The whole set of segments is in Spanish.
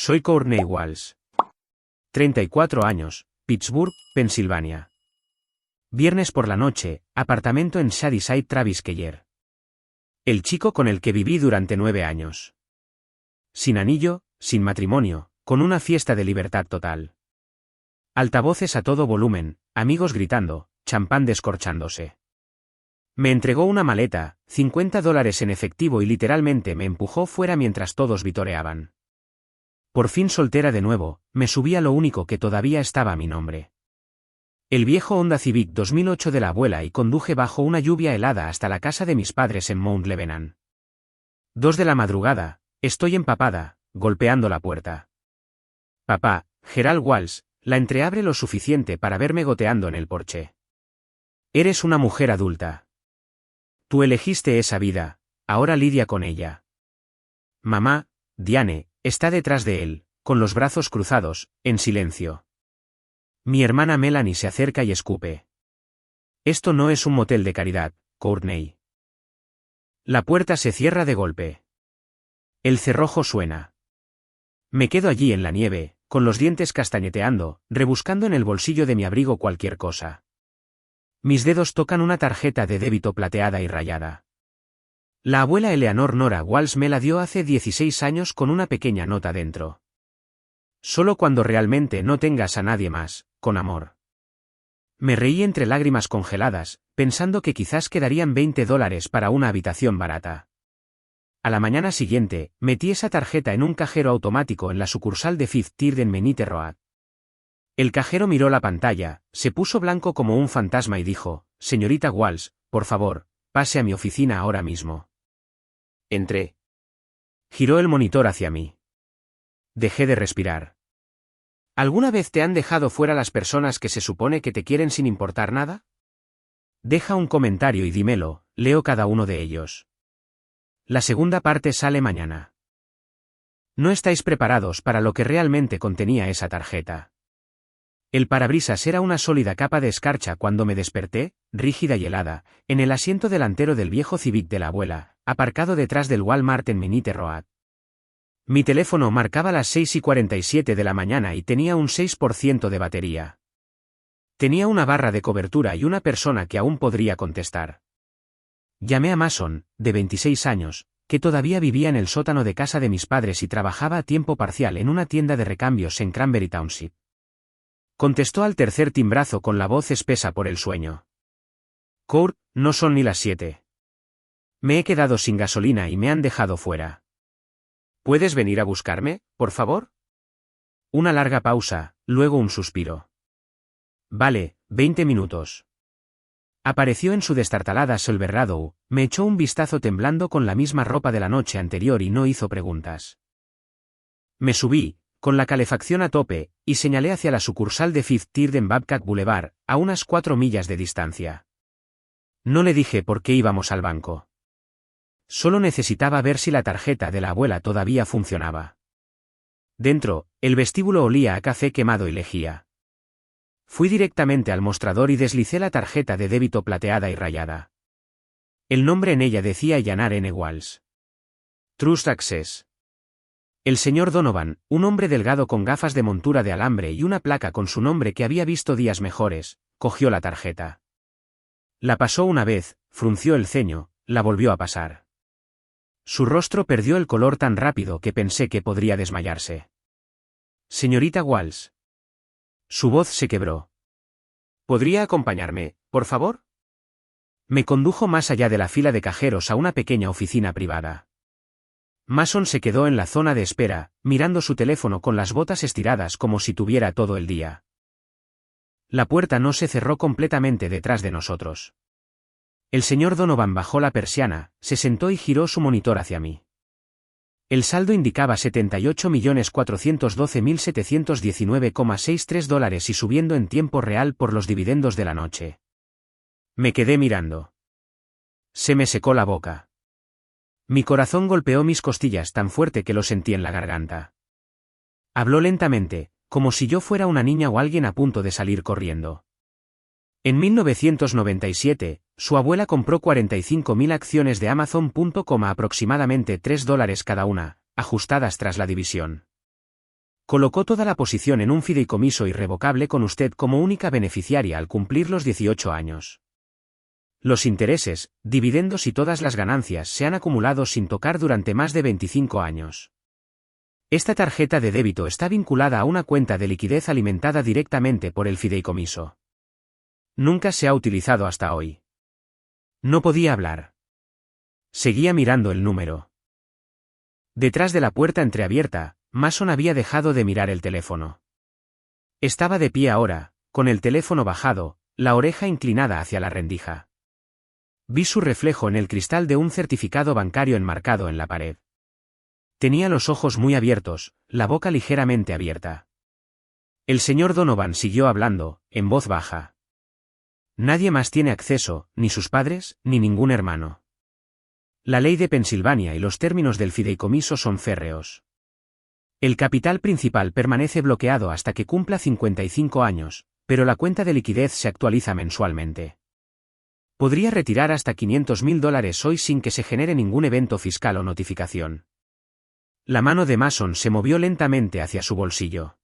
Soy Courtney Walsh. 34 años, Pittsburgh, Pensilvania. Viernes por la noche, apartamento en Shadyside Travis Keller. El chico con el que viví durante 9 años. Sin anillo, sin matrimonio, con una fiesta de libertad total. Altavoces a todo volumen, amigos gritando, champán descorchándose. Me entregó una maleta, $50 en efectivo y literalmente me empujó fuera mientras todos vitoreaban. Por fin soltera de nuevo, me subí a lo único que todavía estaba a mi nombre. El viejo Honda Civic 2008 de la abuela y conduje bajo una lluvia helada hasta la casa de mis padres en Mount Lebanon. 2 de la madrugada, estoy empapada, golpeando la puerta. Papá, Gerald Walsh, la entreabre lo suficiente para verme goteando en el porche. Eres una mujer adulta. Tú elegiste esa vida, ahora lidia con ella. Mamá, Diane, está detrás de él, con los brazos cruzados, en silencio. Mi hermana Melanie se acerca y escupe. Esto no es un motel de caridad, Courtney. La puerta se cierra de golpe. El cerrojo suena. Me quedo allí en la nieve, con los dientes castañeteando, rebuscando en el bolsillo de mi abrigo cualquier cosa. Mis dedos tocan una tarjeta de débito plateada y rayada. La abuela Eleanor Nora Walsh me la dio hace 16 años con una pequeña nota dentro. Solo cuando realmente no tengas a nadie más, con amor. Me reí entre lágrimas congeladas, pensando que quizás quedarían $20 para una habitación barata. A la mañana siguiente, metí esa tarjeta en un cajero automático en la sucursal de Fifth Third en Menite Road. El cajero miró la pantalla, se puso blanco como un fantasma y dijo, «Señorita Walsh, por favor, pase a mi oficina ahora mismo». Entré. Giró el monitor hacia mí. Dejé de respirar. ¿Alguna vez te han dejado fuera las personas que se supone que te quieren sin importar nada? Deja un comentario y dímelo, leo cada uno de ellos. La segunda parte sale mañana. No estáis preparados para lo que realmente contenía esa tarjeta. El parabrisas era una sólida capa de escarcha cuando me desperté, rígida y helada, en el asiento delantero del viejo Civic de la abuela, aparcado detrás del Walmart en Menite Road. Mi teléfono marcaba las 6:47 de la mañana y tenía un 6% de batería. Tenía una barra de cobertura y una persona que aún podría contestar. Llamé a Mason, de 26 años, que todavía vivía en el sótano de casa de mis padres y trabajaba a tiempo parcial en una tienda de recambios en Cranberry Township. Contestó al tercer timbrazo con la voz espesa por el sueño. Court, no son ni las 7. Me he quedado sin gasolina y me han dejado fuera. ¿Puedes venir a buscarme, por favor? Una larga pausa, luego un suspiro. Vale, 20 minutos. Apareció en su destartalada Silverado, me echó un vistazo temblando con la misma ropa de la noche anterior y no hizo preguntas. Me subí, con la calefacción a tope, y señalé hacia la sucursal de Fifth Third en Babcock Boulevard, a unas 4 millas de distancia. No le dije por qué íbamos al banco. Solo necesitaba ver si la tarjeta de la abuela todavía funcionaba. Dentro, el vestíbulo olía a café quemado y lejía. Fui directamente al mostrador y deslicé la tarjeta de débito plateada y rayada. El nombre en ella decía Eleanor N. Walsh. Trust Access. El señor Donovan, un hombre delgado con gafas de montura de alambre y una placa con su nombre que había visto días mejores, cogió la tarjeta. La pasó una vez, frunció el ceño, la volvió a pasar. Su rostro perdió el color tan rápido que pensé que podría desmayarse. Señorita Walsh. Su voz se quebró. ¿Podría acompañarme, por favor? Me condujo más allá de la fila de cajeros a una pequeña oficina privada. Mason se quedó en la zona de espera, mirando su teléfono con las botas estiradas como si tuviera todo el día. La puerta no se cerró completamente detrás de nosotros. El señor Donovan bajó la persiana, se sentó y giró su monitor hacia mí. El saldo indicaba $78.412.719,63 y subiendo en tiempo real por los dividendos de la noche. Me quedé mirando. Se me secó la boca. Mi corazón golpeó mis costillas tan fuerte que lo sentí en la garganta. Habló lentamente, como si yo fuera una niña o alguien a punto de salir corriendo. En 1997, su abuela compró 45.000 acciones de Amazon.com a aproximadamente $3 cada una, ajustadas tras la división. Colocó toda la posición en un fideicomiso irrevocable con usted como única beneficiaria al cumplir los 18 años. Los intereses, dividendos y todas las ganancias se han acumulado sin tocar durante más de 25 años. Esta tarjeta de débito está vinculada a una cuenta de liquidez alimentada directamente por el fideicomiso. Nunca se ha utilizado hasta hoy. No podía hablar. Seguía mirando el número. Detrás de la puerta entreabierta, Mason había dejado de mirar el teléfono. Estaba de pie ahora, con el teléfono bajado, la oreja inclinada hacia la rendija. Vi su reflejo en el cristal de un certificado bancario enmarcado en la pared. Tenía los ojos muy abiertos, la boca ligeramente abierta. El señor Donovan siguió hablando, en voz baja. Nadie más tiene acceso, ni sus padres, ni ningún hermano. La ley de Pensilvania y los términos del fideicomiso son férreos. El capital principal permanece bloqueado hasta que cumpla 55 años, pero la cuenta de liquidez se actualiza mensualmente. Podría retirar hasta $500,000 hoy sin que se genere ningún evento fiscal o notificación. La mano de Mason se movió lentamente hacia su bolsillo.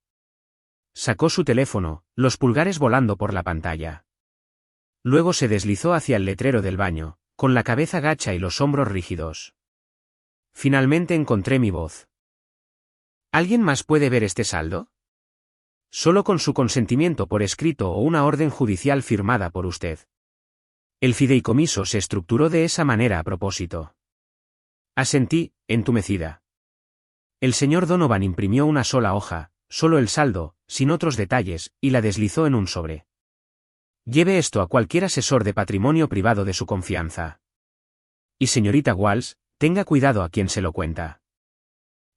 Sacó su teléfono, los pulgares volando por la pantalla. Luego se deslizó hacia el letrero del baño, con la cabeza gacha y los hombros rígidos. Finalmente encontré mi voz. ¿Alguien más puede ver este saldo? Solo con su consentimiento por escrito o una orden judicial firmada por usted. El fideicomiso se estructuró de esa manera a propósito. Asentí, entumecida. El señor Donovan imprimió una sola hoja, solo el saldo, sin otros detalles, y la deslizó en un sobre. Lleve esto a cualquier asesor de patrimonio privado de su confianza. Y señorita Walsh, tenga cuidado a quien se lo cuenta.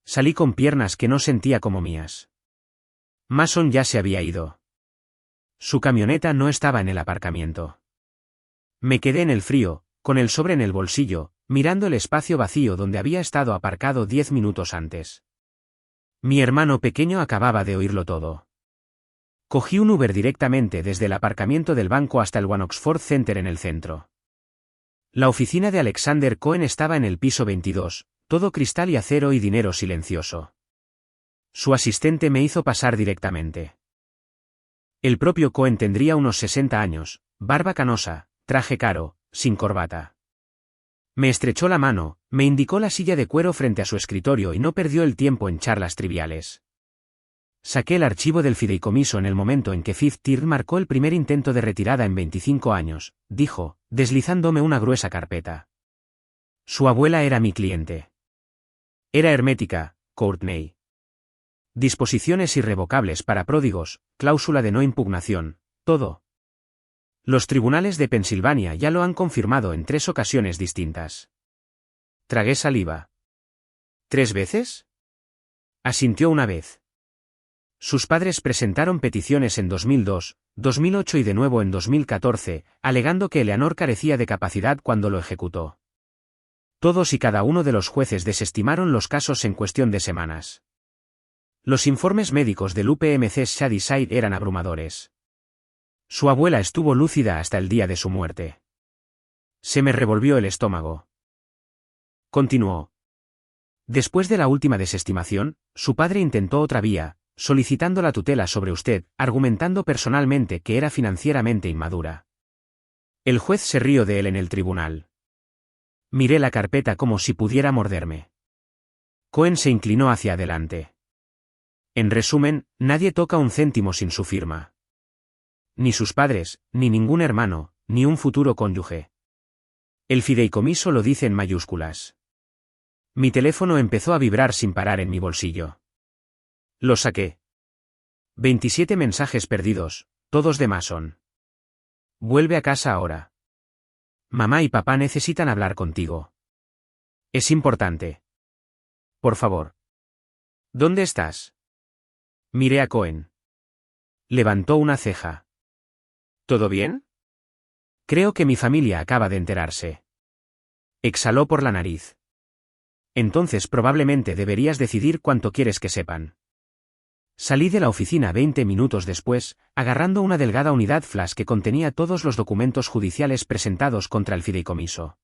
Salí con piernas que no sentía como mías. Mason ya se había ido. Su camioneta no estaba en el aparcamiento. Me quedé en el frío, con el sobre en el bolsillo, mirando el espacio vacío donde había estado aparcado 10 minutos antes. Mi hermano pequeño acababa de oírlo todo. Cogí un Uber directamente desde el aparcamiento del banco hasta el One Oxford Center en el centro. La oficina de Alexander Cohen estaba en el piso 22, todo cristal y acero y dinero silencioso. Su asistente me hizo pasar directamente. El propio Cohen tendría unos 60 años, barba canosa, traje caro, sin corbata. Me estrechó la mano, me indicó la silla de cuero frente a su escritorio y no perdió el tiempo en charlas triviales. Saqué el archivo del fideicomiso en el momento en que Fifth Third marcó el primer intento de retirada en 25 años, dijo, deslizándome una gruesa carpeta. Su abuela era mi cliente. Era hermética, Courtney. Disposiciones irrevocables para pródigos, cláusula de no impugnación, todo. Los tribunales de Pensilvania ya lo han confirmado en 3 ocasiones distintas. Tragué saliva. ¿3 veces? Asintió una vez. Sus padres presentaron peticiones en 2002, 2008 y de nuevo en 2014, alegando que Eleanor carecía de capacidad cuando lo ejecutó. Todos y cada uno de los jueces desestimaron los casos en cuestión de semanas. Los informes médicos del UPMC Shadyside eran abrumadores. Su abuela estuvo lúcida hasta el día de su muerte. Se me revolvió el estómago. Continuó. Después de la última desestimación, su padre intentó otra vía, solicitando la tutela sobre usted, argumentando personalmente que era financieramente inmadura. El juez se rió de él en el tribunal. Miré la carpeta como si pudiera morderme. Cohen se inclinó hacia adelante. En resumen, nadie toca un céntimo sin su firma. Ni sus padres, ni ningún hermano, ni un futuro cónyuge. El fideicomiso lo dice en mayúsculas. Mi teléfono empezó a vibrar sin parar en mi bolsillo. Lo saqué. 27 mensajes perdidos, todos de Mason. Vuelve a casa ahora. Mamá y papá necesitan hablar contigo. Es importante. Por favor. ¿Dónde estás? Miré a Cohen. Levantó una ceja. ¿Todo bien? Creo que mi familia acaba de enterarse. Exhaló por la nariz. Entonces probablemente deberías decidir cuánto quieres que sepan. Salí de la oficina 20 minutos después, agarrando una delgada unidad flash que contenía todos los documentos judiciales presentados contra el fideicomiso.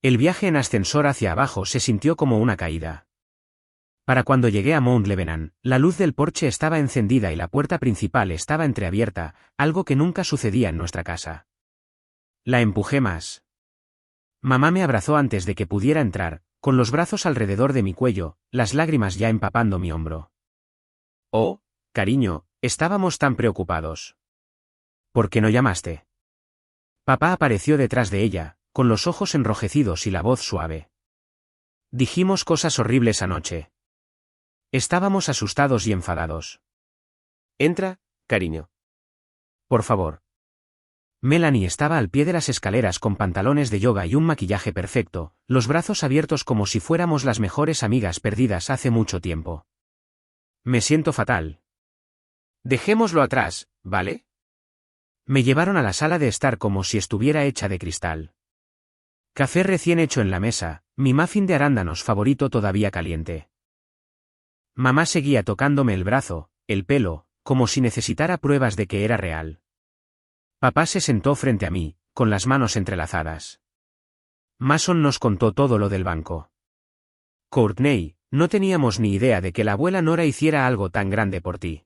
El viaje en ascensor hacia abajo se sintió como una caída. Para cuando llegué a Mount Lebanon, la luz del porche estaba encendida y la puerta principal estaba entreabierta, algo que nunca sucedía en nuestra casa. La empujé más. Mamá me abrazó antes de que pudiera entrar, con los brazos alrededor de mi cuello, las lágrimas ya empapando mi hombro. Oh, cariño, estábamos tan preocupados. ¿Por qué no llamaste? Papá apareció detrás de ella, con los ojos enrojecidos y la voz suave. Dijimos cosas horribles anoche. Estábamos asustados y enfadados. Entra, cariño. Por favor. Melanie estaba al pie de las escaleras con pantalones de yoga y un maquillaje perfecto, los brazos abiertos como si fuéramos las mejores amigas perdidas hace mucho tiempo. Me siento fatal. Dejémoslo atrás, ¿vale? Me llevaron a la sala de estar como si estuviera hecha de cristal. Café recién hecho en la mesa, mi muffin de arándanos favorito todavía caliente. Mamá seguía tocándome el brazo, el pelo, como si necesitara pruebas de que era real. Papá se sentó frente a mí, con las manos entrelazadas. Mason nos contó todo lo del banco. Courtney, no teníamos ni idea de que la abuela Nora hiciera algo tan grande por ti.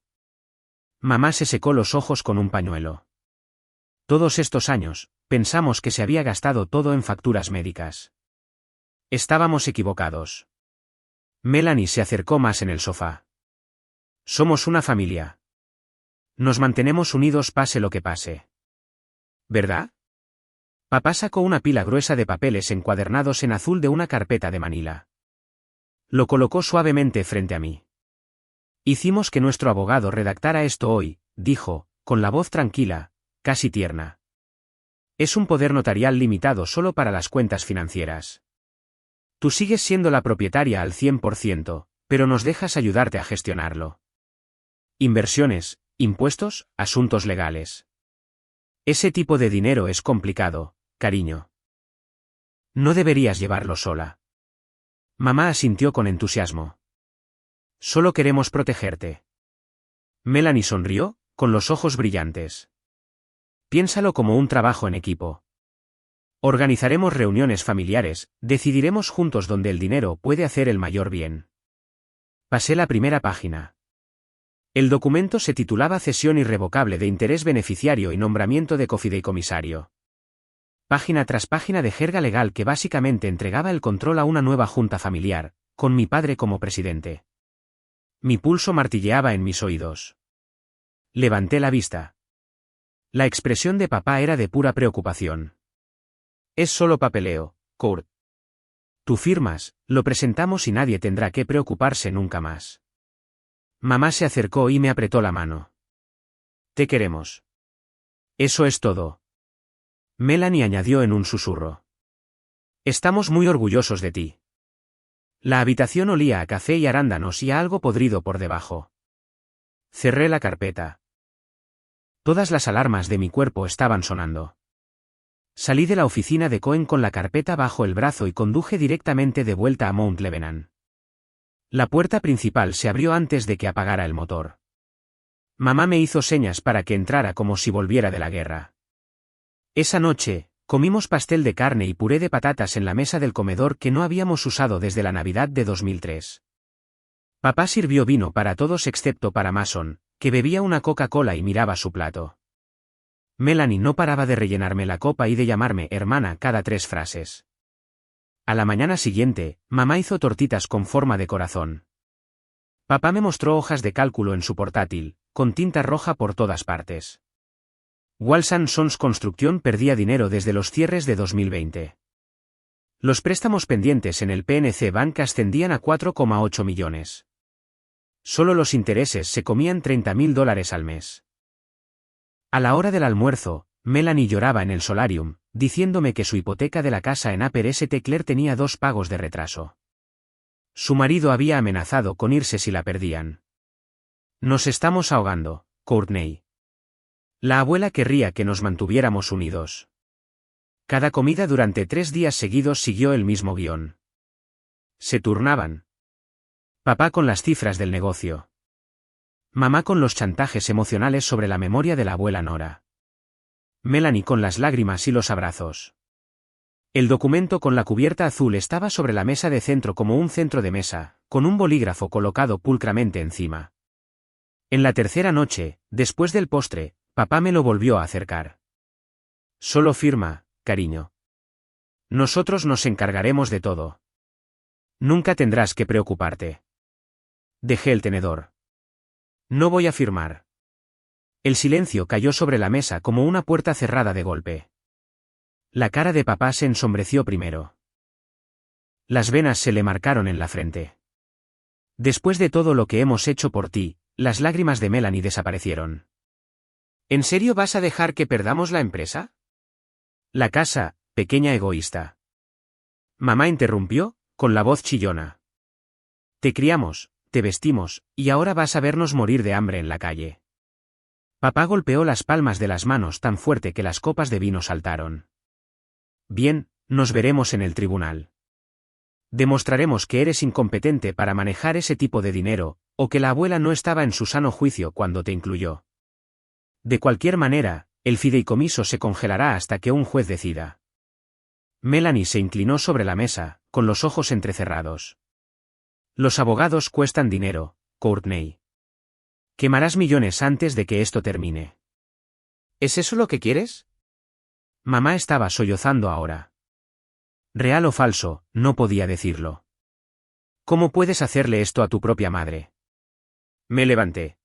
Mamá se secó los ojos con un pañuelo. Todos estos años, pensamos que se había gastado todo en facturas médicas. Estábamos equivocados. Melanie se acercó más en el sofá. Somos una familia. Nos mantenemos unidos pase lo que pase. ¿Verdad? Papá sacó una pila gruesa de papeles encuadernados en azul de una carpeta de Manila. Lo colocó suavemente frente a mí. Hicimos que nuestro abogado redactara esto hoy, dijo, con la voz tranquila, casi tierna. Es un poder notarial limitado solo para las cuentas financieras. Tú sigues siendo la propietaria al 100%, pero nos dejas ayudarte a gestionarlo. Inversiones, impuestos, asuntos legales. Ese tipo de dinero es complicado, cariño. No deberías llevarlo sola. Mamá asintió con entusiasmo. Solo queremos protegerte. Melanie sonrió, con los ojos brillantes. Piénsalo como un trabajo en equipo. Organizaremos reuniones familiares, decidiremos juntos dónde el dinero puede hacer el mayor bien. Pasé la primera página. El documento se titulaba Cesión irrevocable de interés beneficiario y nombramiento de cofideicomisario. Página tras página de jerga legal que básicamente entregaba el control a una nueva junta familiar, con mi padre como presidente. Mi pulso martilleaba en mis oídos. Levanté la vista. La expresión de papá era de pura preocupación. Es solo papeleo, Kurt. Tú firmas, lo presentamos y nadie tendrá que preocuparse nunca más. Mamá se acercó y me apretó la mano. Te queremos. Eso es todo. Melanie añadió en un susurro. Estamos muy orgullosos de ti. La habitación olía a café y arándanos y a algo podrido por debajo. Cerré la carpeta. Todas las alarmas de mi cuerpo estaban sonando. Salí de la oficina de Cohen con la carpeta bajo el brazo y conduje directamente de vuelta a Mount Lebanon. La puerta principal se abrió antes de que apagara el motor. Mamá me hizo señas para que entrara como si volviera de la guerra. Esa noche, comimos pastel de carne y puré de patatas en la mesa del comedor que no habíamos usado desde la Navidad de 2003. Papá sirvió vino para todos excepto para Mason, que bebía una Coca-Cola y miraba su plato. Melanie no paraba de rellenarme la copa y de llamarme hermana cada 3 frases. A la mañana siguiente, mamá hizo tortitas con forma de corazón. Papá me mostró hojas de cálculo en su portátil, con tinta roja por todas partes. Walsan Sons Construcción perdía dinero desde los cierres de 2020. Los préstamos pendientes en el PNC Bank ascendían a 4,8 millones. Solo los intereses se comían $30.000 al mes. A la hora del almuerzo, Melanie lloraba en el solarium, diciéndome que su hipoteca de la casa en Upper St. Clair tenía 2 pagos de retraso. Su marido había amenazado con irse si la perdían. Nos estamos ahogando, Courtney. La abuela querría que nos mantuviéramos unidos. Cada comida durante 3 días seguidos siguió el mismo guión. Se turnaban. Papá con las cifras del negocio. Mamá con los chantajes emocionales sobre la memoria de la abuela Nora. Melanie con las lágrimas y los abrazos. El documento con la cubierta azul estaba sobre la mesa de centro como un centro de mesa, con un bolígrafo colocado pulcramente encima. En la tercera noche, después del postre, papá me lo volvió a acercar. Solo firma, cariño. Nosotros nos encargaremos de todo. Nunca tendrás que preocuparte. Dejé el tenedor. No voy a firmar. El silencio cayó sobre la mesa como una puerta cerrada de golpe. La cara de papá se ensombreció primero. Las venas se le marcaron en la frente. Después de todo lo que hemos hecho por ti, las lágrimas de Melanie desaparecieron. ¿En serio vas a dejar que perdamos la empresa? La casa, pequeña egoísta. Mamá interrumpió, con la voz chillona. Te criamos, te vestimos, y ahora vas a vernos morir de hambre en la calle. Papá golpeó las palmas de las manos tan fuerte que las copas de vino saltaron. Bien, nos veremos en el tribunal. Demostraremos que eres incompetente para manejar ese tipo de dinero, o que la abuela no estaba en su sano juicio cuando te incluyó. De cualquier manera, el fideicomiso se congelará hasta que un juez decida. Melanie se inclinó sobre la mesa, con los ojos entrecerrados. Los abogados cuestan dinero, Courtney. Quemarás millones antes de que esto termine. ¿Es eso lo que quieres? Mamá estaba sollozando ahora. Real o falso, no podía decirlo. ¿Cómo puedes hacerle esto a tu propia madre? Me levanté.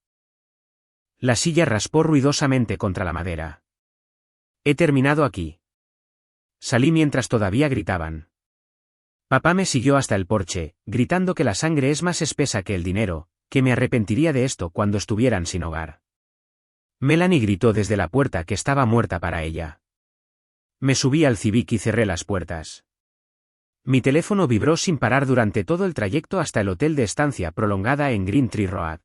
La silla raspó ruidosamente contra la madera. He terminado aquí. Salí mientras todavía gritaban. Papá me siguió hasta el porche, gritando que la sangre es más espesa que el dinero, que me arrepentiría de esto cuando estuvieran sin hogar. Melanie gritó desde la puerta que estaba muerta para ella. Me subí al Civic y cerré las puertas. Mi teléfono vibró sin parar durante todo el trayecto hasta el hotel de estancia prolongada en Green Tree Road.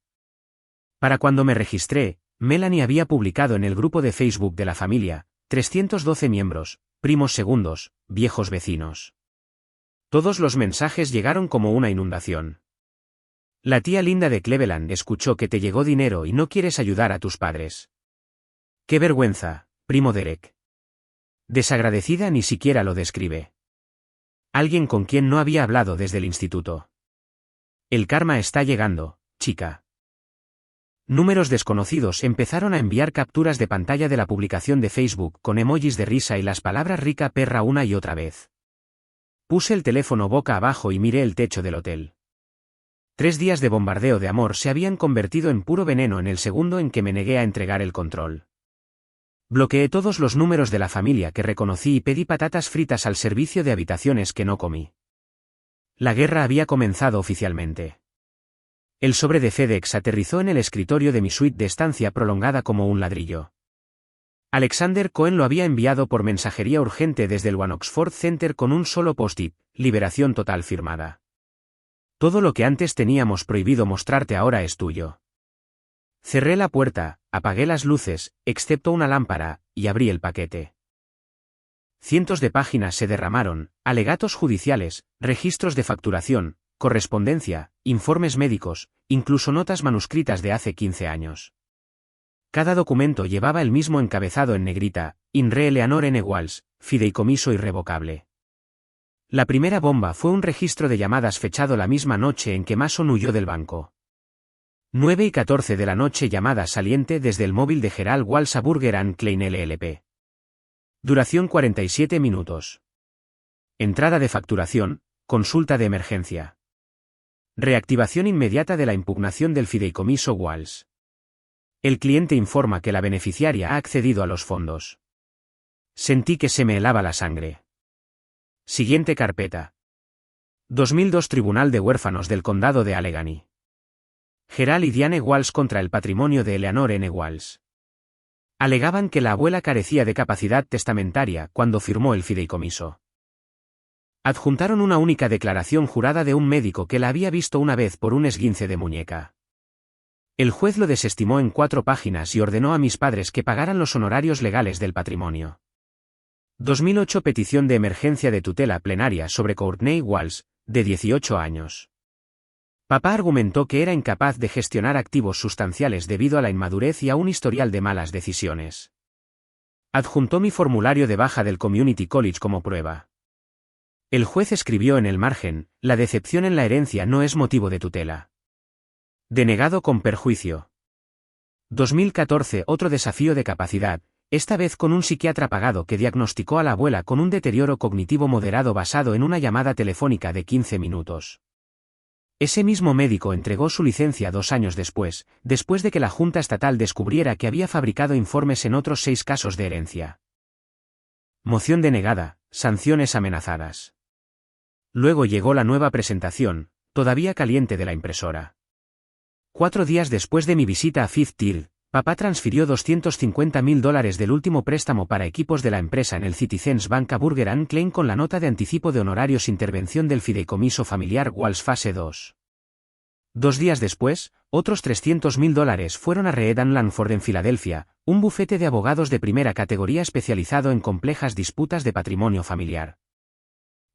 Para cuando me registré, Melanie había publicado en el grupo de Facebook de la familia, 312 miembros, primos segundos, viejos vecinos. Todos los mensajes llegaron como una inundación. La tía Linda de Cleveland escuchó que te llegó dinero y no quieres ayudar a tus padres. ¡Qué vergüenza, primo Derek! Desagradecida ni siquiera lo describe. Alguien con quien no había hablado desde el instituto. El karma está llegando, chica. Números desconocidos empezaron a enviar capturas de pantalla de la publicación de Facebook con emojis de risa y las palabras rica perra una y otra vez. Puse el teléfono boca abajo y miré el techo del hotel. 3 días de bombardeo de amor se habían convertido en puro veneno en el segundo en que me negué a entregar el control. Bloqueé todos los números de la familia que reconocí y pedí patatas fritas al servicio de habitaciones que no comí. La guerra había comenzado oficialmente. El sobre de FedEx aterrizó en el escritorio de mi suite de estancia prolongada como un ladrillo. Alexander Cohen lo había enviado por mensajería urgente desde el One Oxford Center con un solo post-it, liberación total firmada. Todo lo que antes teníamos prohibido mostrarte ahora es tuyo. Cerré la puerta, apagué las luces, excepto una lámpara, y abrí el paquete. Cientos de páginas se derramaron, alegatos judiciales, registros de facturación, correspondencia, informes médicos, incluso notas manuscritas de hace 15 años. Cada documento llevaba el mismo encabezado en negrita: In re Eleanor N. Walls, fideicomiso irrevocable. La primera bomba fue un registro de llamadas fechado la misma noche en que Mason huyó del banco. 9:14 de la noche, llamada saliente desde el móvil de Gerald Walls a Burger & Klein LLP. Duración 47 minutos. Entrada de facturación, consulta de emergencia. Reactivación inmediata de la impugnación del fideicomiso Walls. El cliente informa que la beneficiaria ha accedido a los fondos. Sentí que se me helaba la sangre. Siguiente carpeta. 2002 Tribunal de Huérfanos del Condado de Allegheny. Gerald y Diane Walls contra el patrimonio de Eleanor N. Walls. Alegaban que la abuela carecía de capacidad testamentaria cuando firmó el fideicomiso. Adjuntaron una única declaración jurada de un médico que la había visto una vez por un esguince de muñeca. El juez lo desestimó en 4 páginas y ordenó a mis padres que pagaran los honorarios legales del patrimonio. 2008 Petición de emergencia de tutela plenaria sobre Courtney Walls, de 18 años. Papá argumentó que era incapaz de gestionar activos sustanciales debido a la inmadurez y a un historial de malas decisiones. Adjuntó mi formulario de baja del Community College como prueba. El juez escribió en el margen: la decepción en la herencia no es motivo de tutela. Denegado con perjuicio. 2014. Otro desafío de capacidad, esta vez con un psiquiatra pagado que diagnosticó a la abuela con un deterioro cognitivo moderado basado en una llamada telefónica de 15 minutos. Ese mismo médico entregó su licencia 2 años después de que la Junta Estatal descubriera que había fabricado informes en otros 6 casos de herencia. Moción denegada, sanciones amenazadas. Luego llegó la nueva presentación, todavía caliente, de la impresora. 4 días después de mi visita a Fifth Third, papá transfirió $250.000 del último préstamo para equipos de la empresa en el Citizens Bank a Burger & Klein con la nota de anticipo de honorarios intervención del fideicomiso familiar Walls Fase 2. 2 días después, otros $300.000 fueron a Reed & Langford en Filadelfia, un bufete de abogados de primera categoría especializado en complejas disputas de patrimonio familiar.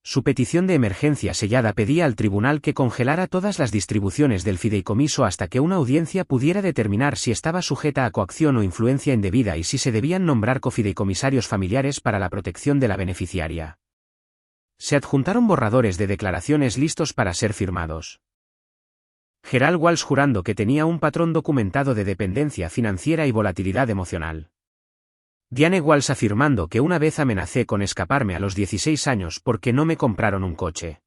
Su petición de emergencia sellada pedía al tribunal que congelara todas las distribuciones del fideicomiso hasta que una audiencia pudiera determinar si estaba sujeta a coacción o influencia indebida y si se debían nombrar cofideicomisarios familiares para la protección de la beneficiaria. Se adjuntaron borradores de declaraciones listos para ser firmados. Gerald Walsh jurando que tenía un patrón documentado de dependencia financiera y volatilidad emocional. Diane Walsh afirmando que una vez amenacé con escaparme a los 16 años porque no me compraron un coche.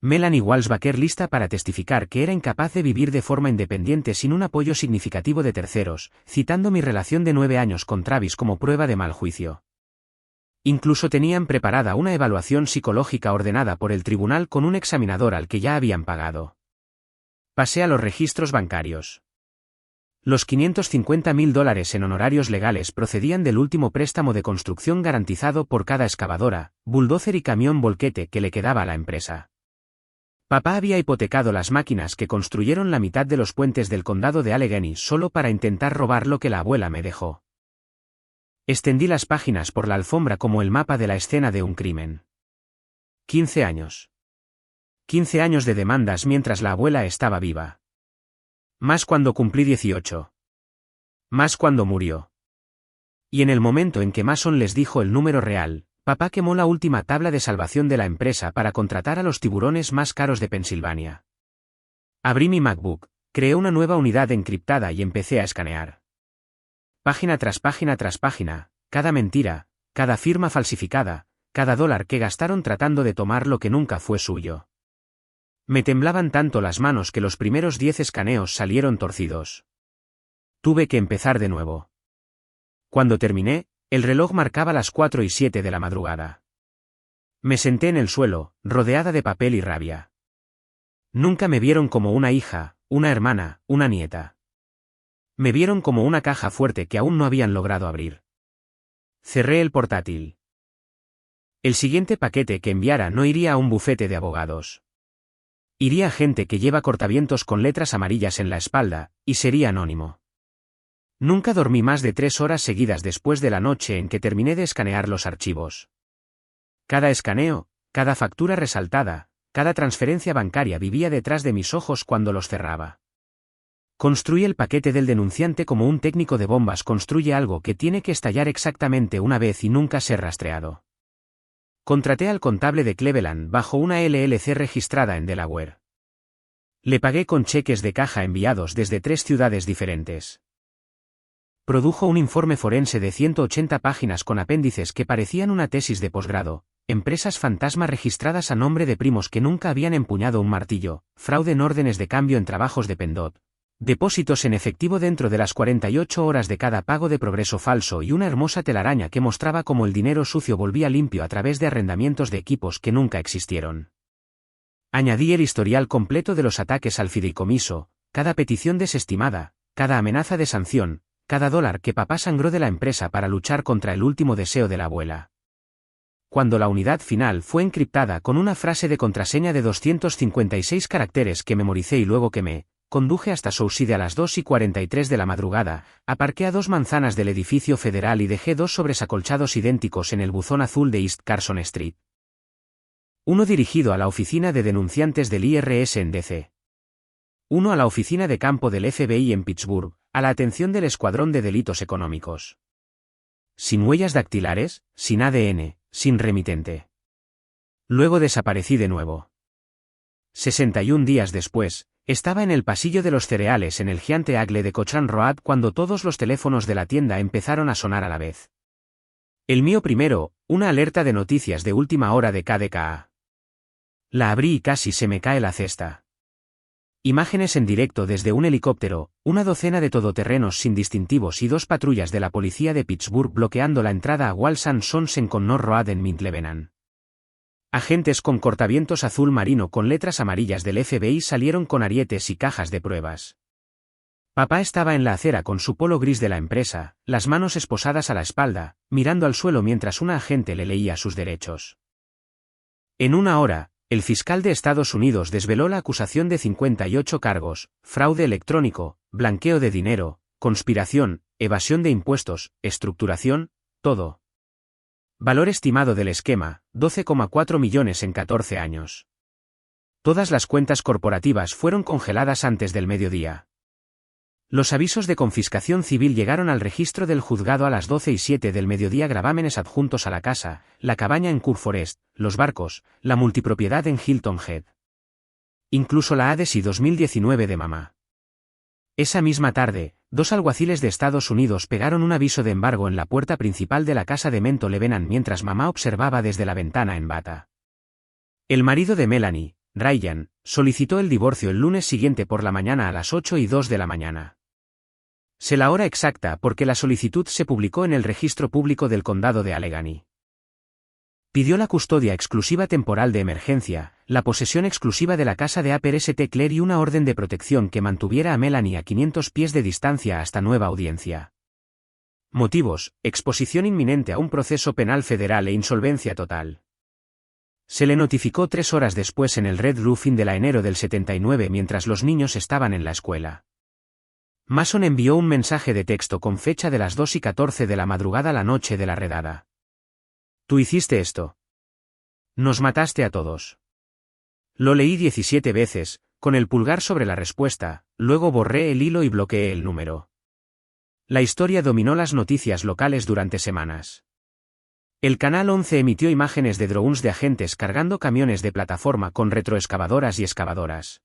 Melanie Walsh-Baker lista para testificar que era incapaz de vivir de forma independiente sin un apoyo significativo de terceros, citando mi relación de 9 años con Travis como prueba de mal juicio. Incluso tenían preparada una evaluación psicológica ordenada por el tribunal con un examinador al que ya habían pagado. Pasé a los registros bancarios. Los $550.000 en honorarios legales procedían del último préstamo de construcción garantizado por cada excavadora, bulldozer y camión volquete que le quedaba a la empresa. Papá había hipotecado las máquinas que construyeron la mitad de los puentes del condado de Allegheny solo para intentar robar lo que la abuela me dejó. Extendí las páginas por la alfombra como el mapa de la escena de un crimen. 15 años. 15 años de demandas mientras la abuela estaba viva. Más cuando cumplí 18. Más cuando murió. Y en el momento en que Mason les dijo el número real, papá quemó la última tabla de salvación de la empresa para contratar a los tiburones más caros de Pensilvania. Abrí mi MacBook, creé una nueva unidad encriptada y empecé a escanear. Página tras página tras página, cada mentira, cada firma falsificada, cada dólar que gastaron tratando de tomar lo que nunca fue suyo. Me temblaban tanto las manos que los primeros 10 escaneos salieron torcidos. Tuve que empezar de nuevo. Cuando terminé, el reloj marcaba las 4:07 de la madrugada. Me senté en el suelo, rodeada de papel y rabia. Nunca me vieron como una hija, una hermana, una nieta. Me vieron como una caja fuerte que aún no habían logrado abrir. Cerré el portátil. El siguiente paquete que enviara no iría a un bufete de abogados. Iría a gente que lleva cortavientos con letras amarillas en la espalda, y sería anónimo. Nunca dormí más de 3 horas seguidas después de la noche en que terminé de escanear los archivos. Cada escaneo, cada factura resaltada, cada transferencia bancaria vivía detrás de mis ojos cuando los cerraba. Construí el paquete del denunciante como un técnico de bombas construye algo que tiene que estallar exactamente una vez y nunca ser rastreado. Contraté al contable de Cleveland bajo una LLC registrada en Delaware. Le pagué con cheques de caja enviados desde 3 ciudades diferentes. Produjo un informe forense de 180 páginas con apéndices que parecían una tesis de posgrado, empresas fantasma registradas a nombre de primos que nunca habían empuñado un martillo, fraude en órdenes de cambio en trabajos de PennDOT, depósitos en efectivo dentro de las 48 horas de cada pago de progreso falso y una hermosa telaraña que mostraba cómo el dinero sucio volvía limpio a través de arrendamientos de equipos que nunca existieron. Añadí el historial completo de los ataques al fideicomiso, cada petición desestimada, cada amenaza de sanción, cada dólar que papá sangró de la empresa para luchar contra el último deseo de la abuela. Cuando la unidad final fue encriptada con una frase de contraseña de 256 caracteres que memoricé y luego quemé, conduje hasta Southside a las 2:43 de la madrugada, aparqué a 2 manzanas del edificio federal y dejé 2 sobresacolchados idénticos en el buzón azul de East Carson Street. Uno dirigido a la oficina de denunciantes del IRS en DC. Uno a la oficina de campo del FBI en Pittsburgh, a la atención del Escuadrón de Delitos Económicos. Sin huellas dactilares, sin ADN, sin remitente. Luego desaparecí de nuevo. 61 días después, estaba en el pasillo de los cereales en el gigante Agle de Cochrane Road cuando todos los teléfonos de la tienda empezaron a sonar a la vez. El mío primero, una alerta de noticias de última hora de KDKA. La abrí y casi se me cae la cesta. Imágenes en directo desde un helicóptero, una docena de todoterrenos sin distintivos y 2 patrullas de la policía de Pittsburgh bloqueando la entrada a Walsan Sonsen con North Road en Mid Lebanon. Agentes con cortavientos azul marino con letras amarillas del FBI salieron con arietes y cajas de pruebas. Papá estaba en la acera con su polo gris de la empresa, las manos esposadas a la espalda, mirando al suelo mientras una agente le leía sus derechos. En una hora, el fiscal de Estados Unidos desveló la acusación de 58 cargos: fraude electrónico, blanqueo de dinero, conspiración, evasión de impuestos, estructuración, todo. Valor estimado del esquema, 12,4 millones en 14 años. Todas las cuentas corporativas fueron congeladas antes del mediodía. Los avisos de confiscación civil llegaron al registro del juzgado a las 12:07 del mediodía. Gravámenes adjuntos a la casa, la cabaña en Cook Forest, los barcos, la multipropiedad en Hilton Head. Incluso la ADESI 2019 de mamá. Esa misma tarde, 2 alguaciles de Estados Unidos pegaron un aviso de embargo en la puerta principal de la casa de Mento Lebanon mientras mamá observaba desde la ventana en bata. El marido de Melanie, Ryan, solicitó el divorcio el lunes siguiente por la mañana a las 8:02 de la mañana. Sé la hora exacta porque la solicitud se publicó en el registro público del condado de Allegheny. Pidió la custodia exclusiva temporal de emergencia, la posesión exclusiva de la casa de Upper St. Clair y una orden de protección que mantuviera a Melanie a 500 pies de distancia hasta nueva audiencia. Motivos: exposición inminente a un proceso penal federal e insolvencia total. Se le notificó 3 horas después en el Red Roofing de enero del 79 mientras los niños estaban en la escuela. Mason envió un mensaje de texto con fecha de las 2:14 de la madrugada la noche de la redada. Tú hiciste esto. Nos mataste a todos. Lo leí 17 veces, con el pulgar sobre la respuesta, luego borré el hilo y bloqueé el número. La historia dominó las noticias locales durante semanas. El Canal 11 emitió imágenes de drones de agentes cargando camiones de plataforma con retroexcavadoras y excavadoras.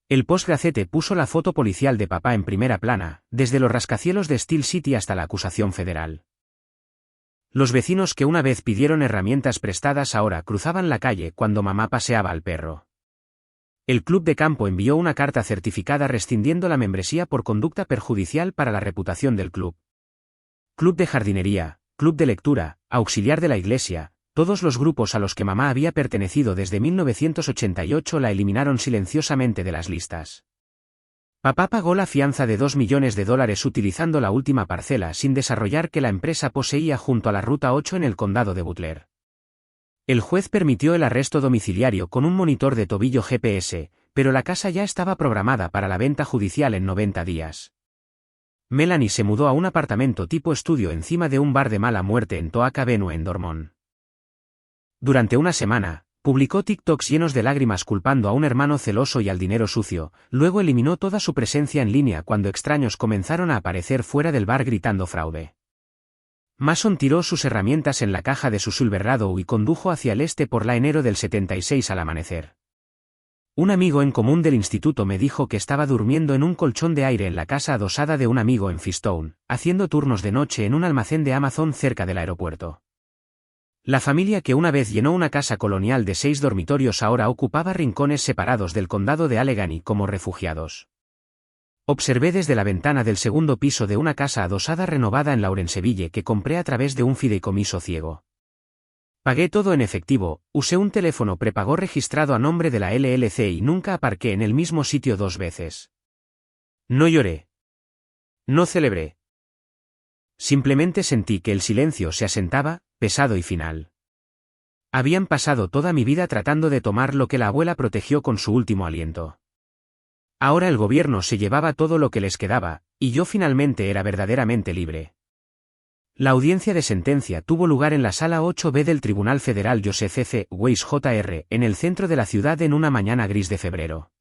El Post-Gazette puso la foto policial de papá en primera plana, desde los rascacielos de Steel City hasta la acusación federal. Los vecinos que una vez pidieron herramientas prestadas ahora cruzaban la calle cuando mamá paseaba al perro. El club de campo envió una carta certificada rescindiendo la membresía por conducta perjudicial para la reputación del club. Club de jardinería, club de lectura, auxiliar de la iglesia, todos los grupos a los que mamá había pertenecido desde 1988 la eliminaron silenciosamente de las listas. Papá pagó la fianza de $2 millones utilizando la última parcela sin desarrollar que la empresa poseía junto a la Ruta 8 en el condado de Butler. El juez permitió el arresto domiciliario con un monitor de tobillo GPS, pero la casa ya estaba programada para la venta judicial en 90 días. Melanie se mudó a un apartamento tipo estudio encima de un bar de mala muerte en Toac Avenue en Dormont. Durante una semana, publicó TikToks llenos de lágrimas culpando a un hermano celoso y al dinero sucio, luego eliminó toda su presencia en línea cuando extraños comenzaron a aparecer fuera del bar gritando fraude. Mason tiró sus herramientas en la caja de su Silverado y condujo hacia el este por la enero del 76 al amanecer. Un amigo en común del instituto me dijo que estaba durmiendo en un colchón de aire en la casa adosada de un amigo en Fistone, haciendo turnos de noche en un almacén de Amazon cerca del aeropuerto. La familia que una vez llenó una casa colonial de 6 dormitorios ahora ocupaba rincones separados del condado de Allegheny como refugiados. Observé desde la ventana del segundo piso de una casa adosada renovada en Lawrenceville que compré a través de un fideicomiso ciego. Pagué todo en efectivo, usé un teléfono prepago registrado a nombre de la LLC y nunca aparqué en el mismo sitio 2 veces. No lloré. No celebré. Simplemente sentí que el silencio se asentaba, pesado y final. Habían pasado toda mi vida tratando de tomar lo que la abuela protegió con su último aliento. Ahora el gobierno se llevaba todo lo que les quedaba, y yo finalmente era verdaderamente libre. La audiencia de sentencia tuvo lugar en la Sala 8B del Tribunal Federal Joseph F. Weiss Jr., en el centro de la ciudad en una mañana gris de febrero.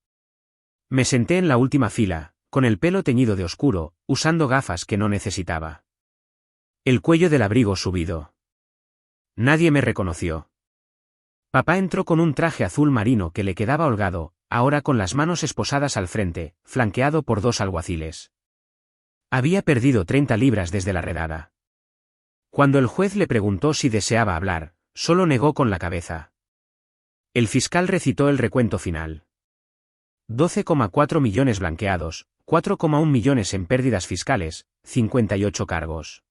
Me senté en la última fila, con el pelo teñido de oscuro, usando gafas que no necesitaba. El cuello del abrigo subido. Nadie me reconoció. Papá entró con un traje azul marino que le quedaba holgado, ahora con las manos esposadas al frente, flanqueado por 2 alguaciles. Había perdido 30 libras desde la redada. Cuando el juez le preguntó si deseaba hablar, solo negó con la cabeza. El fiscal recitó el recuento final. 12,4 millones blanqueados, 4,1 millones en pérdidas fiscales, 58 cargos.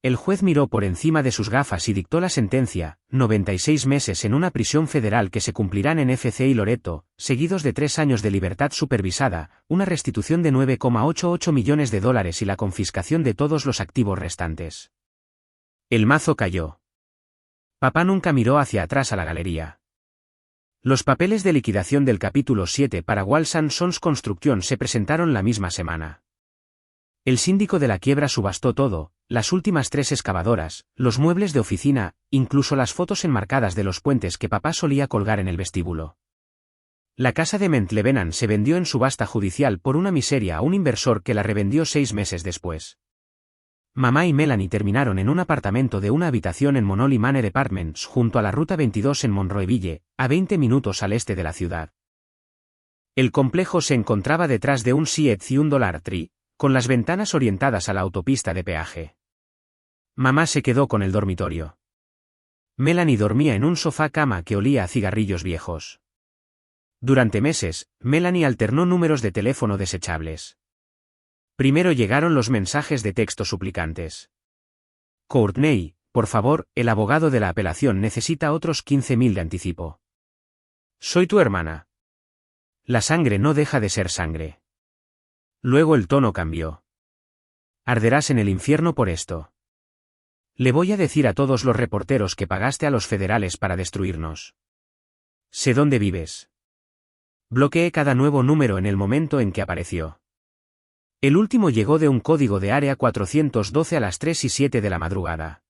El juez miró por encima de sus gafas y dictó la sentencia: 96 meses en una prisión federal que se cumplirán en FC y Loreto, seguidos de 3 años de libertad supervisada, una restitución de $9,88 millones y la confiscación de todos los activos restantes. El mazo cayó. Papá nunca miró hacia atrás a la galería. Los papeles de liquidación del capítulo 7 para Walsan Sons Construction se presentaron la misma semana. El síndico de la quiebra subastó todo, las últimas 3 excavadoras, los muebles de oficina, incluso las fotos enmarcadas de los puentes que papá solía colgar en el vestíbulo. La casa de Mentlevenan se vendió en subasta judicial por una miseria a un inversor que la revendió 6 meses después. Mamá y Melanie terminaron en un apartamento de una habitación en Monolly Manor Apartments junto a la Ruta 22 en Monroeville, a 20 minutos al este de la ciudad. El complejo se encontraba detrás de un Sears y un Dollar Tree, con las ventanas orientadas a la autopista de peaje. Mamá se quedó con el dormitorio. Melanie dormía en un sofá-cama que olía a cigarrillos viejos. Durante meses, Melanie alternó números de teléfono desechables. Primero llegaron los mensajes de texto suplicantes. Courtney, por favor, el abogado de la apelación necesita otros 15.000 de anticipo. Soy tu hermana. La sangre no deja de ser sangre. Luego el tono cambió. Arderás en el infierno por esto. Le voy a decir a todos los reporteros que pagaste a los federales para destruirnos. Sé dónde vives. Bloqueé cada nuevo número en el momento en que apareció. El último llegó de un código de área 412 a las 3:07 de la madrugada.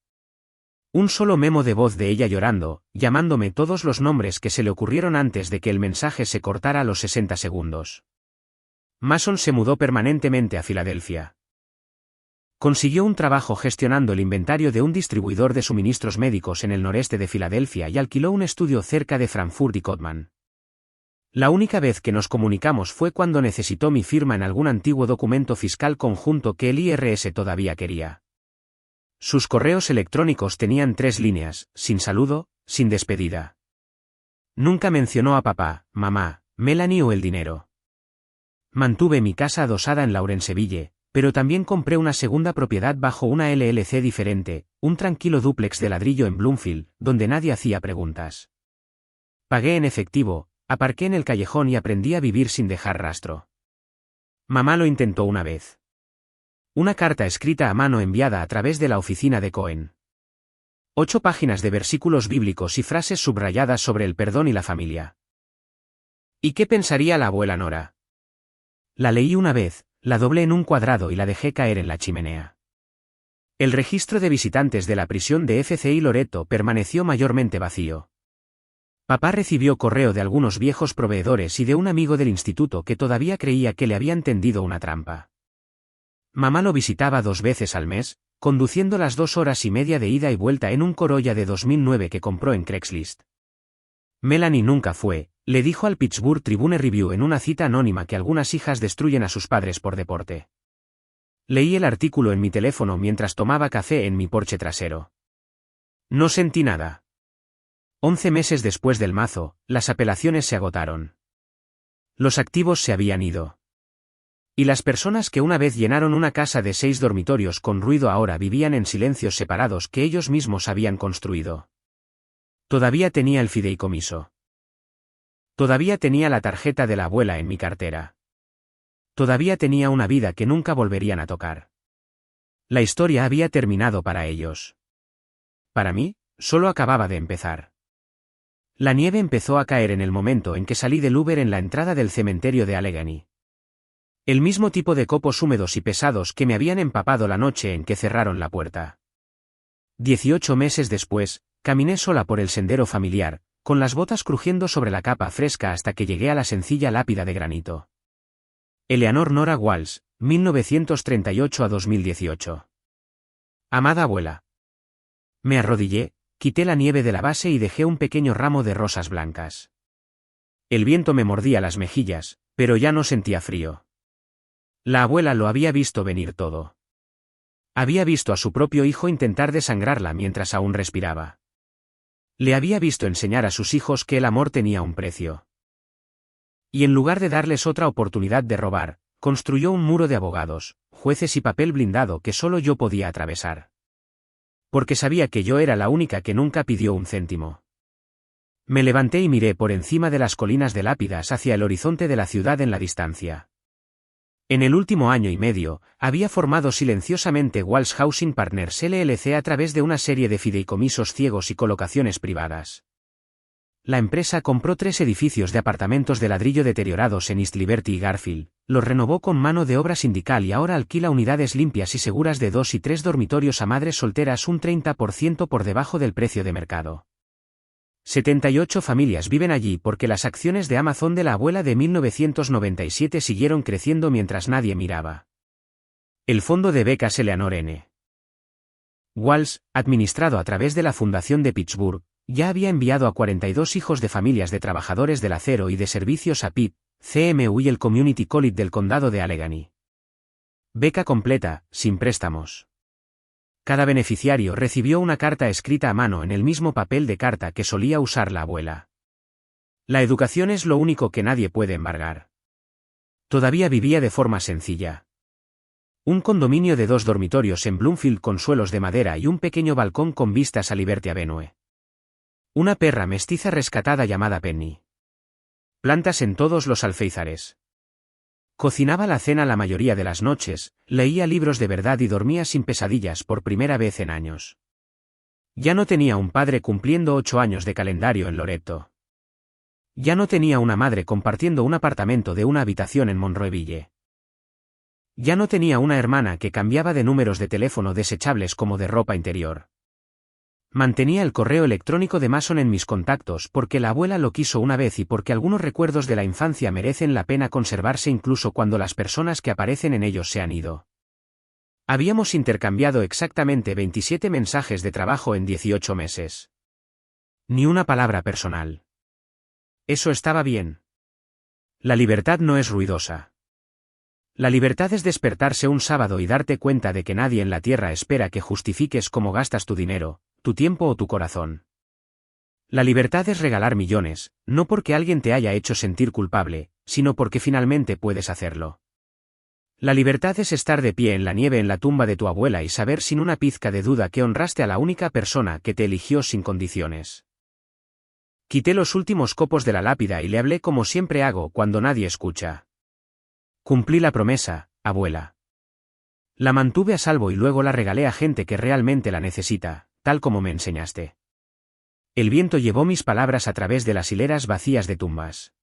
Un solo memo de voz de ella llorando, llamándome todos los nombres que se le ocurrieron antes de que el mensaje se cortara a los 60 segundos. Mason se mudó permanentemente a Filadelfia. Consiguió un trabajo gestionando el inventario de un distribuidor de suministros médicos en el noreste de Filadelfia y alquiló un estudio cerca de Frankfurt y Codman. La única vez que nos comunicamos fue cuando necesitó mi firma en algún antiguo documento fiscal conjunto que el IRS todavía quería. Sus correos electrónicos tenían 3 líneas: sin saludo, sin despedida. Nunca mencionó a papá, mamá, Melanie o el dinero. Mantuve mi casa adosada en Lawrenceville, pero también compré una segunda propiedad bajo una LLC diferente, un tranquilo dúplex de ladrillo en Bloomfield, donde nadie hacía preguntas. Pagué en efectivo. Aparqué en el callejón y aprendí a vivir sin dejar rastro. Mamá lo intentó una vez. Una carta escrita a mano enviada a través de la oficina de Cohen. 8 páginas de versículos bíblicos y frases subrayadas sobre el perdón y la familia. ¿Y qué pensaría la abuela Nora? La leí una vez, la doblé en un cuadrado y la dejé caer en la chimenea. El registro de visitantes de la prisión de FCI Loreto permaneció mayormente vacío. Papá recibió correo de algunos viejos proveedores y de un amigo del instituto que todavía creía que le habían tendido una trampa. Mamá lo visitaba 2 veces al mes, conduciendo las 2 horas y media de ida y vuelta en un Corolla de 2009 que compró en Craigslist. Melanie nunca fue, le dijo al Pittsburgh Tribune Review en una cita anónima que algunas hijas destruyen a sus padres por deporte. Leí el artículo en mi teléfono mientras tomaba café en mi porche trasero. No sentí nada. 11 meses después del mazo, las apelaciones se agotaron. Los activos se habían ido. Y las personas que una vez llenaron una casa de 6 dormitorios con ruido ahora vivían en silencios separados que ellos mismos habían construido. Todavía tenía el fideicomiso. Todavía tenía la tarjeta de la abuela en mi cartera. Todavía tenía una vida que nunca volverían a tocar. La historia había terminado para ellos. Para mí, solo acababa de empezar. La nieve empezó a caer en el momento en que salí del Uber en la entrada del cementerio de Allegheny. El mismo tipo de copos húmedos y pesados que me habían empapado la noche en que cerraron la puerta. 18 meses después, caminé sola por el sendero familiar, con las botas crujiendo sobre la capa fresca hasta que llegué a la sencilla lápida de granito. Eleanor Nora Walsh, 1938 a 2018. Amada abuela. Me arrodillé, quité la nieve de la base y dejé un pequeño ramo de rosas blancas. El viento me mordía las mejillas, pero ya no sentía frío. La abuela lo había visto venir todo. Había visto a su propio hijo intentar desangrarla mientras aún respiraba. Le había visto enseñar a sus hijos que el amor tenía un precio. Y en lugar de darles otra oportunidad de robar, construyó un muro de abogados, jueces y papel blindado que solo yo podía atravesar. Porque sabía que yo era la única que nunca pidió un céntimo. Me levanté y miré por encima de las colinas de lápidas hacia el horizonte de la ciudad en la distancia. En el último año y medio, había formado silenciosamente Walsh Housing Partners LLC a través de una serie de fideicomisos ciegos y colocaciones privadas. La empresa compró 3 edificios de apartamentos de ladrillo deteriorados en East Liberty y Garfield, los renovó con mano de obra sindical y ahora alquila unidades limpias y seguras de 2 y 3 dormitorios a madres solteras un 30% por debajo del precio de mercado. 78 familias viven allí porque las acciones de Amazon de la abuela de 1997 siguieron creciendo mientras nadie miraba. El fondo de becas Eleanor N. Walsh, administrado a través de la Fundación de Pittsburgh, ya había enviado a 42 hijos de familias de trabajadores del acero y de servicios a Pitt, CMU y el Community College del condado de Allegheny. Beca completa, sin préstamos. Cada beneficiario recibió una carta escrita a mano en el mismo papel de carta que solía usar la abuela. La educación es lo único que nadie puede embargar. Todavía vivía de forma sencilla. Un condominio de 2 dormitorios en Bloomfield con suelos de madera y un pequeño balcón con vistas a Liberty Avenue. Una perra mestiza rescatada llamada Penny. Plantas en todos los alféizares. Cocinaba la cena la mayoría de las noches, leía libros de verdad y dormía sin pesadillas por primera vez en años. Ya no tenía un padre cumpliendo 8 años de calendario en Loreto. Ya no tenía una madre compartiendo un apartamento de una habitación en Monroeville. Ya no tenía una hermana que cambiaba de números de teléfono desechables como de ropa interior. Mantenía el correo electrónico de Mason en mis contactos porque la abuela lo quiso una vez y porque algunos recuerdos de la infancia merecen la pena conservarse incluso cuando las personas que aparecen en ellos se han ido. Habíamos intercambiado exactamente 27 mensajes de trabajo en 18 meses. Ni una palabra personal. Eso estaba bien. La libertad no es ruidosa. La libertad es despertarse un sábado y darte cuenta de que nadie en la tierra espera que justifiques cómo gastas tu dinero, tu tiempo o tu corazón. La libertad es regalar millones, no porque alguien te haya hecho sentir culpable, sino porque finalmente puedes hacerlo. La libertad es estar de pie en la nieve en la tumba de tu abuela y saber sin una pizca de duda que honraste a la única persona que te eligió sin condiciones. Quité los últimos copos de la lápida y le hablé como siempre hago cuando nadie escucha. Cumplí la promesa, abuela. La mantuve a salvo y luego la regalé a gente que realmente la necesita, tal como me enseñaste. El viento llevó mis palabras a través de las hileras vacías de tumbas.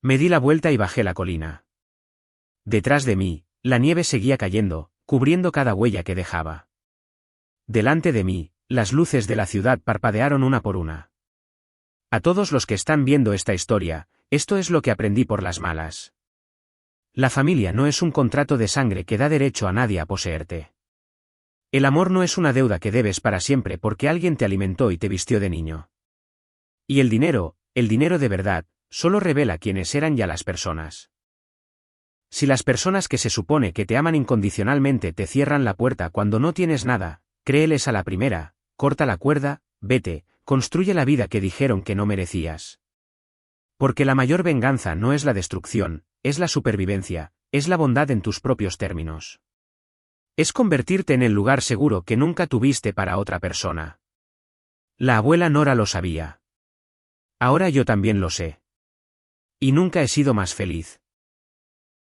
Me di la vuelta y bajé la colina. Detrás de mí, la nieve seguía cayendo, cubriendo cada huella que dejaba. Delante de mí, las luces de la ciudad parpadearon una por una. A todos los que están viendo esta historia, esto es lo que aprendí por las malas. La familia no es un contrato de sangre que da derecho a nadie a poseerte. El amor no es una deuda que debes para siempre porque alguien te alimentó y te vistió de niño. Y el dinero de verdad, solo revela quiénes eran ya las personas. Si las personas que se supone que te aman incondicionalmente te cierran la puerta cuando no tienes nada, créeles a la primera, corta la cuerda, vete, construye la vida que dijeron que no merecías. Porque la mayor venganza no es la destrucción, es la supervivencia, es la bondad en tus propios términos. Es convertirte en el lugar seguro que nunca tuviste para otra persona. La abuela Nora lo sabía. Ahora yo también lo sé. Y nunca he sido más feliz.